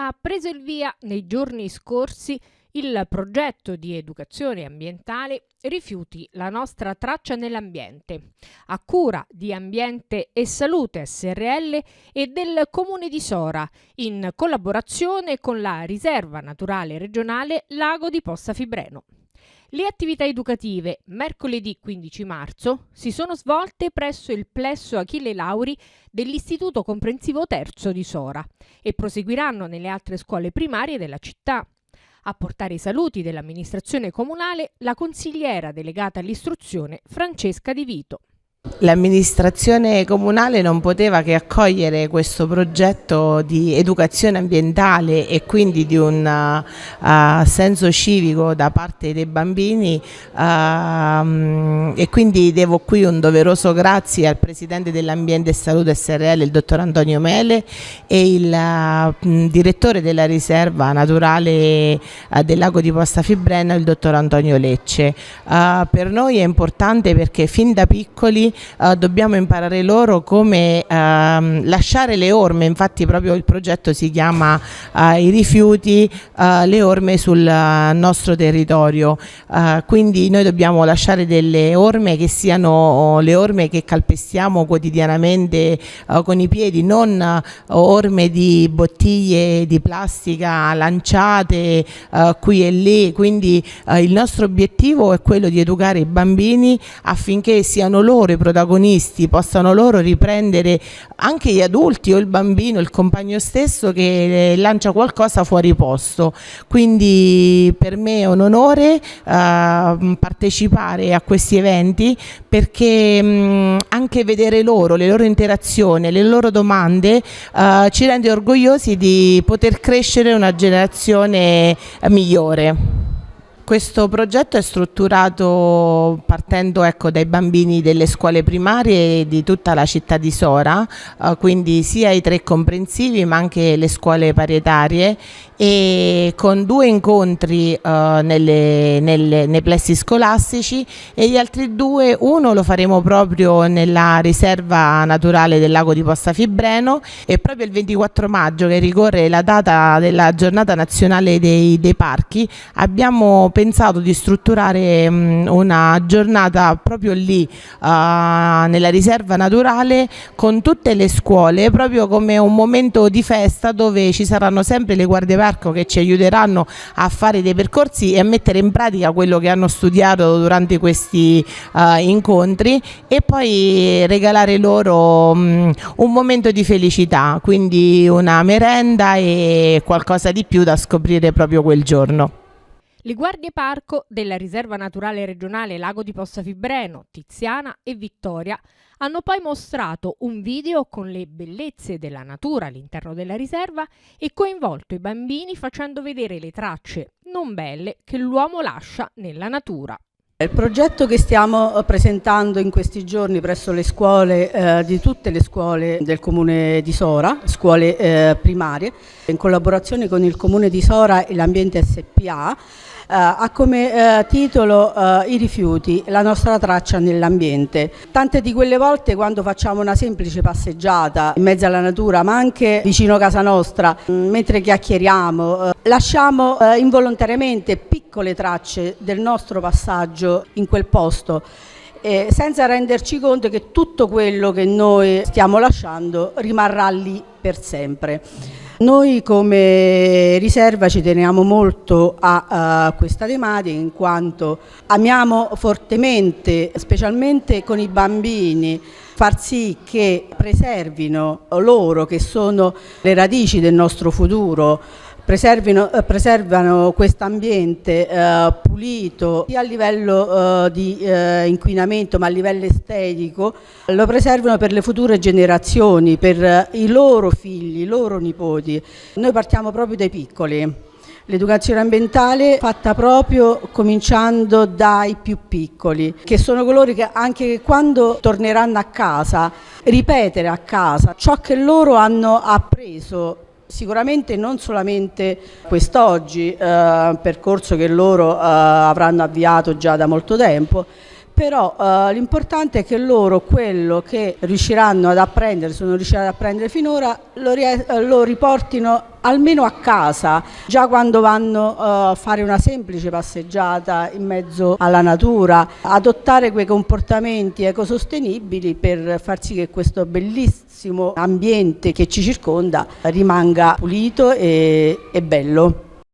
Ha preso il via nei giorni scorsi il progetto di educazione ambientale Rifiuti, la nostra traccia nell'ambiente, a cura di Ambiente e Salute SRL e del Comune di Sora, in collaborazione con la Riserva Naturale Regionale Lago di Posta Fibreno. Le attività educative, mercoledì 15 marzo, si sono svolte presso il plesso Achille Lauri dell'Istituto Comprensivo Terzo di Sora e proseguiranno nelle altre scuole primarie della città. A portare i saluti dell'amministrazione comunale la consigliera delegata all'istruzione Francesca Di Vito. L'amministrazione comunale non poteva che accogliere questo progetto di educazione ambientale e quindi di un senso civico da parte dei bambini e quindi devo qui un doveroso grazie al Presidente dell'Ambiente e Salute SRL, il dottor Antonio Mele, e il direttore della Riserva Naturale del Lago di Posta Fibreno, il dottor Antonio Lecce. Per noi è importante perché fin da piccoli dobbiamo imparare loro come lasciare le orme, infatti proprio il progetto si chiama I rifiuti, le orme sul nostro territorio, quindi noi dobbiamo lasciare delle orme che siano le orme che calpestiamo quotidianamente con i piedi, non orme di bottiglie di plastica lanciate qui e lì, quindi il nostro obiettivo è quello di educare i bambini affinché siano loro i protagonisti, possano loro riprendere, anche gli adulti o il bambino, il compagno stesso che lancia qualcosa fuori posto. Quindi per me è un onore partecipare a questi eventi perché anche vedere loro, le loro interazioni, le loro domande ci rende orgogliosi di poter crescere una generazione migliore. Questo progetto è strutturato partendo dai bambini delle scuole primarie di tutta la città di Sora, quindi sia i 3 comprensivi ma anche le scuole paritarie, e con 2 incontri nei plessi scolastici e gli altri 2, uno lo faremo proprio nella riserva naturale del Lago di Posta Fibreno, e proprio il 24 maggio, che ricorre la data della giornata nazionale dei parchi, abbiamo pensato di strutturare una giornata proprio lì nella riserva naturale con tutte le scuole, proprio come un momento di festa dove ci saranno sempre le guardie parco che ci aiuteranno a fare dei percorsi e a mettere in pratica quello che hanno studiato durante questi incontri, e poi regalare loro un momento di felicità, quindi una merenda e qualcosa di più da scoprire proprio quel giorno. Le guardie parco della Riserva Naturale Regionale Lago di Posta Fibreno, Tiziana e Vittoria hanno poi mostrato un video con le bellezze della natura all'interno della riserva e coinvolto i bambini facendo vedere le tracce non belle che l'uomo lascia nella natura. Il progetto che stiamo presentando in questi giorni presso le scuole di tutte le scuole del Comune di Sora, scuole primarie, in collaborazione con il Comune di Sora e l'Ambiente SPA, ha come titolo I rifiuti, la nostra traccia nell'ambiente. Tante di quelle volte, quando facciamo una semplice passeggiata in mezzo alla natura, ma anche vicino a casa nostra, mentre chiacchieriamo, lasciamo involontariamente piccole tracce del nostro passaggio in quel posto, senza renderci conto che tutto quello che noi stiamo lasciando rimarrà lì per sempre. Noi come riserva ci teniamo molto a questa tematica, in quanto amiamo fortemente, specialmente con i bambini, far sì che preservino loro, che sono le radici del nostro futuro, preservano questo ambiente pulito sia a livello di inquinamento ma a livello estetico, lo preservano per le future generazioni, per i loro figli, i loro nipoti. Noi partiamo proprio dai piccoli. L'educazione ambientale fatta proprio cominciando dai più piccoli, che sono coloro che anche quando torneranno a casa, ripetere a casa ciò che loro hanno appreso. Sicuramente non solamente quest'oggi, percorso che loro avranno avviato già da molto tempo, però l'importante è che loro quello che riusciranno ad apprendere, sono riusciti ad apprendere finora, lo riportino almeno a casa, già quando vanno a fare una semplice passeggiata in mezzo alla natura, adottare quei comportamenti ecosostenibili per far sì che questo bellissimo ambiente che ci circonda rimanga pulito e bello.